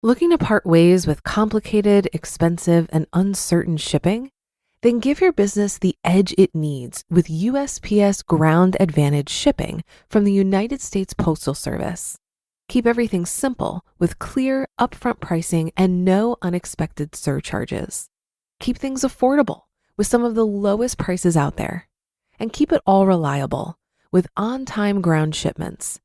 Looking to part ways with complicated, expensive, and uncertain shipping? Then give your business the edge it needs with USPS Ground Advantage shipping from the United States Postal Service. Keep everything simple with clear, upfront pricing and no unexpected surcharges. Keep things affordable with some of the lowest prices out there. And keep it all reliable with on-time ground shipments.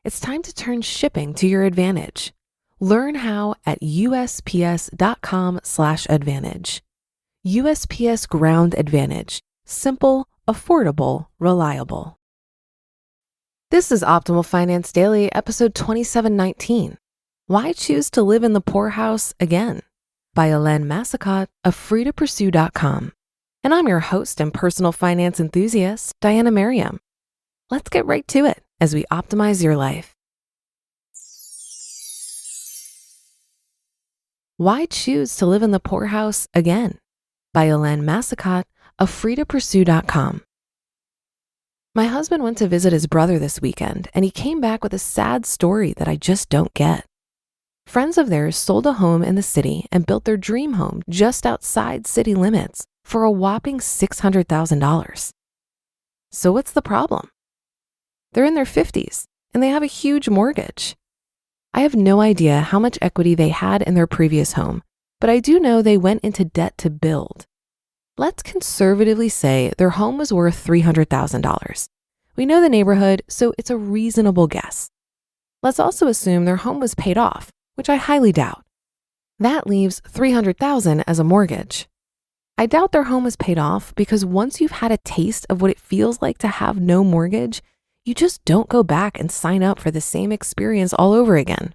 It's time to turn shipping to your advantage. Learn how at USPS.com/advantage. USPS Ground Advantage. Simple, affordable, reliable. This is Optimal Finance Daily, episode 2719. Why Choose to Live in the Poorhouse Again? By Helene Massicotte of FreeToPursue.com. And I'm your host and personal finance enthusiast, Diana Merriam. Let's get right to it as we optimize your life. Why Choose to Live in the Poorhouse Again? By Helene Massicotte of FreeToPursue.com. My husband went to visit his brother this weekend, and he came back with a sad story that I just don't get. Friends of theirs sold a home in the city and built their dream home just outside city limits for a whopping $600,000. So what's the problem? They're in their 50s, and they have a huge mortgage. I have no idea how much equity they had in their previous home, but I do know they went into debt to build. Let's conservatively say their home was worth $300,000. We know the neighborhood, so it's a reasonable guess. Let's also assume their home was paid off, which I highly doubt. That leaves $300,000 as a mortgage. I doubt their home was paid off because once you've had a taste of what it feels like to have no mortgage, you just don't go back and sign up for the same experience all over again.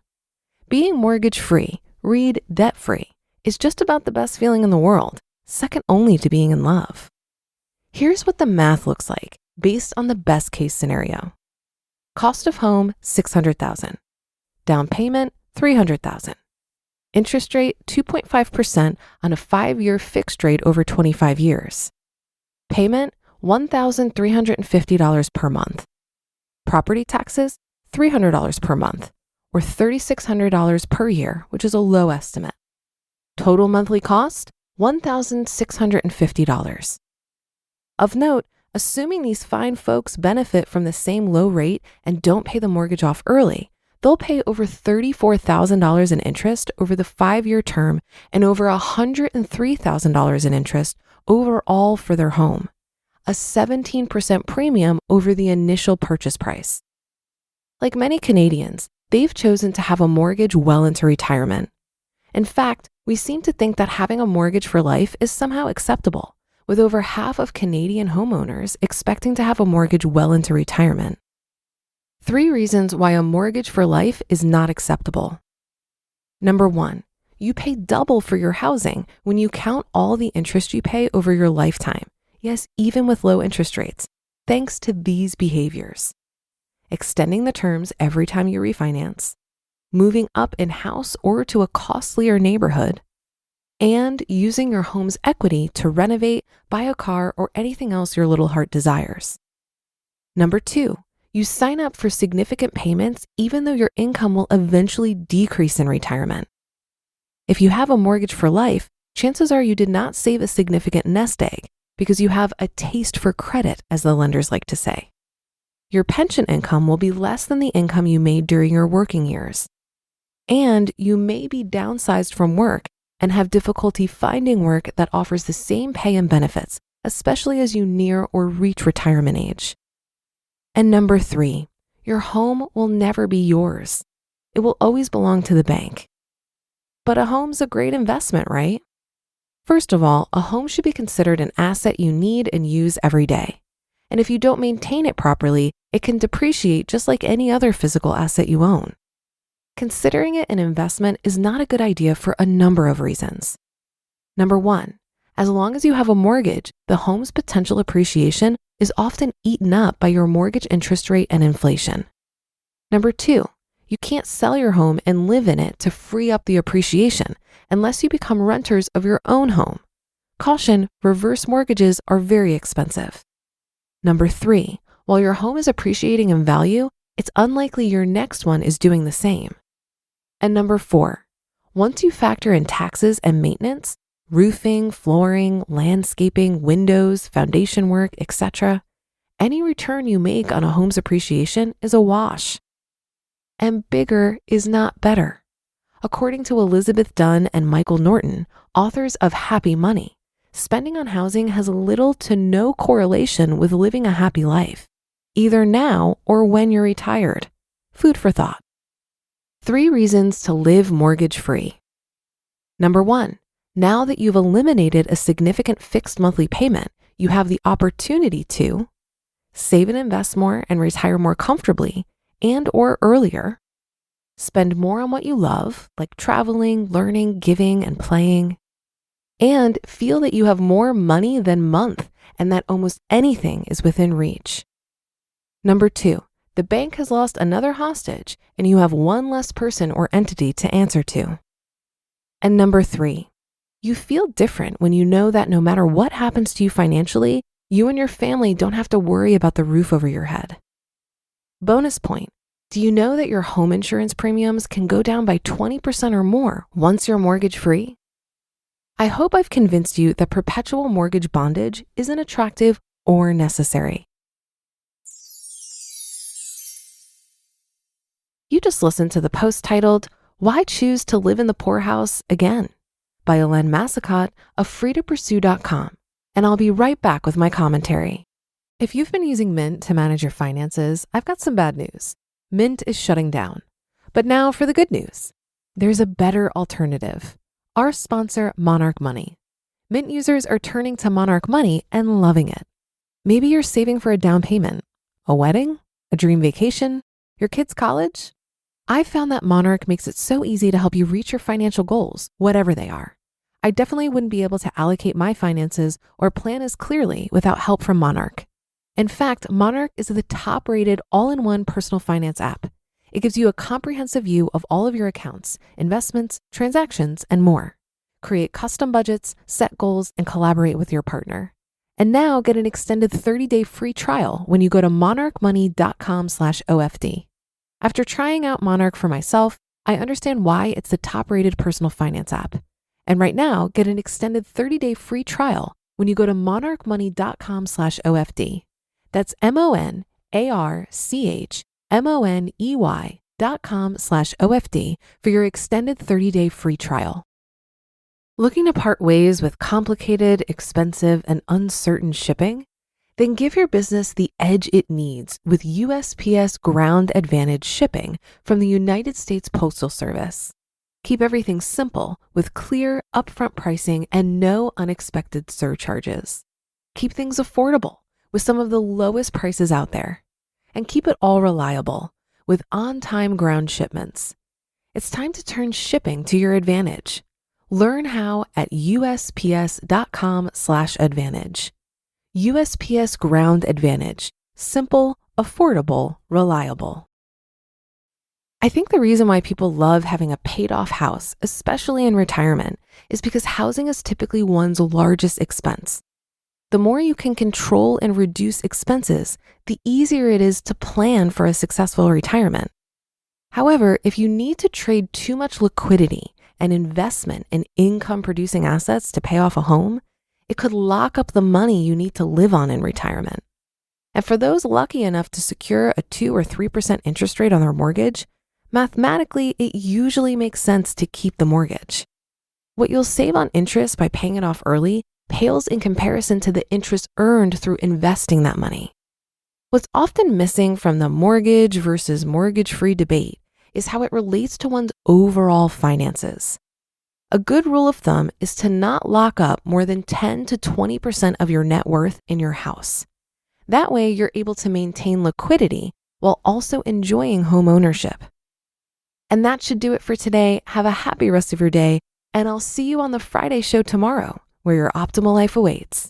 Being mortgage-free, read debt-free, is just about the best feeling in the world, second only to being in love. Here's what the math looks like based on the best case scenario. Cost of home, $600,000. Down payment, $300,000. Interest rate, 2.5% on a 5-year fixed rate over 25 years. Payment, $1,350 per month. Property taxes, $300 per month, or $3,600 per year, which is a low estimate. Total monthly cost, $1,650. Of note, assuming these fine folks benefit from the same low rate and don't pay the mortgage off early, they'll pay over $34,000 in interest over the 5-year term and over $103,000 in interest overall for their home, a 17% premium over the initial purchase price. Like many Canadians, they've chosen to have a mortgage well into retirement. In fact, we seem to think that having a mortgage for life is somehow acceptable, with over half of Canadian homeowners expecting to have a mortgage well into retirement. 3 reasons why a mortgage for life is not acceptable. Number 1, you pay double for your housing when you count all the interest you pay over your lifetime. Yes, even with low interest rates, thanks to these behaviors. Extending the terms every time you refinance, moving up in house or to a costlier neighborhood, and using your home's equity to renovate, buy a car, or anything else your little heart desires. Number 2, you sign up for significant payments even though your income will eventually decrease in retirement. If you have a mortgage for life, chances are you did not save a significant nest egg because you have a taste for credit, as the lenders like to say. Your pension income will be less than the income you made during your working years. And you may be downsized from work and have difficulty finding work that offers the same pay and benefits, especially as you near or reach retirement age. And number 3, your home will never be yours. It will always belong to the bank. But a home's a great investment, right? First of all, a home should be considered an asset you need and use every day. And if you don't maintain it properly, it can depreciate just like any other physical asset you own. Considering it an investment is not a good idea for a number of reasons. Number 1, as long as you have a mortgage, the home's potential appreciation is often eaten up by your mortgage interest rate and inflation. Number 2, you can't sell your home and live in it to free up the appreciation unless you become renters of your own home. Caution, reverse mortgages are very expensive. Number 3, while your home is appreciating in value, it's unlikely your next one is doing the same. And number 4, Once you factor in taxes and maintenance, roofing, flooring, landscaping, windows, foundation work, etc., any return you make on a home's appreciation is a wash. And bigger is not better. According to Elizabeth Dunn and Michael Norton, authors of Happy Money, spending on housing has little to no correlation with living a happy life, either now or when you're retired. Food for thought. 3 reasons to live mortgage-free. Number 1, now that you've eliminated a significant fixed monthly payment, you have the opportunity to save and invest more and retire more comfortably and or earlier, spend more on what you love, like traveling, learning, giving, and playing, and feel that you have more money than month and that almost anything is within reach. Number 2, the bank has lost another hostage and you have one less person or entity to answer to. And number 3, you feel different when you know that no matter what happens to you financially, you and your family don't have to worry about the roof over your head. Bonus point, do you know that your home insurance premiums can go down by 20% or more once you're mortgage-free? I hope I've convinced you that perpetual mortgage bondage isn't attractive or necessary. You just listened to the post titled, Why Choose to Live in the Poorhouse Again? By Helene Massicotte of freetopursue.com. And I'll be right back with my commentary. If you've been using Mint to manage your finances, I've got some bad news. Mint is shutting down. But now for the good news. There's a better alternative. Our sponsor, Monarch Money. Mint users are turning to Monarch Money and loving it. Maybe you're saving for a down payment, a wedding, a dream vacation, your kid's college. I found that Monarch makes it so easy to help you reach your financial goals, whatever they are. I definitely wouldn't be able to allocate my finances or plan as clearly without help from Monarch. In fact, Monarch is the top-rated all-in-one personal finance app. It gives you a comprehensive view of all of your accounts, investments, transactions, and more. Create custom budgets, set goals, and collaborate with your partner. And now get an extended 30-day free trial when you go to monarchmoney.com/OFD. After trying out Monarch for myself, I understand why it's the top-rated personal finance app. And right now, get an extended 30-day free trial when you go to monarchmoney.com/OFD. That's monarchmoney.com/OFD for your extended 30-day free trial. Looking to part ways with complicated, expensive, and uncertain shipping? Then give your business the edge it needs with USPS Ground Advantage shipping from the United States Postal Service. Keep everything simple with clear, upfront pricing and no unexpected surcharges. Keep things affordable with some of the lowest prices out there. And keep it all reliable with on-time ground shipments. It's time to turn shipping to your advantage. Learn how at USPS.com/advantage. USPS Ground Advantage. Simple, affordable, reliable. I think the reason why people love having a paid-off house, especially in retirement, is because housing is typically one's largest expense. The more you can control and reduce expenses, the easier it is to plan for a successful retirement. However, if you need to trade too much liquidity and investment in income-producing assets to pay off a home, it could lock up the money you need to live on in retirement. And for those lucky enough to secure a 2 or 3% interest rate on their mortgage, mathematically, it usually makes sense to keep the mortgage. What you'll save on interest by paying it off early pales in comparison to the interest earned through investing that money. What's often missing from the mortgage versus mortgage-free debate is how it relates to one's overall finances. A good rule of thumb is to not lock up more than 10 to 20% of your net worth in your house. That way, you're able to maintain liquidity while also enjoying home ownership. And that should do it for today. Have a happy rest of your day, and I'll see you on the Friday show tomorrow, where your optimal life awaits.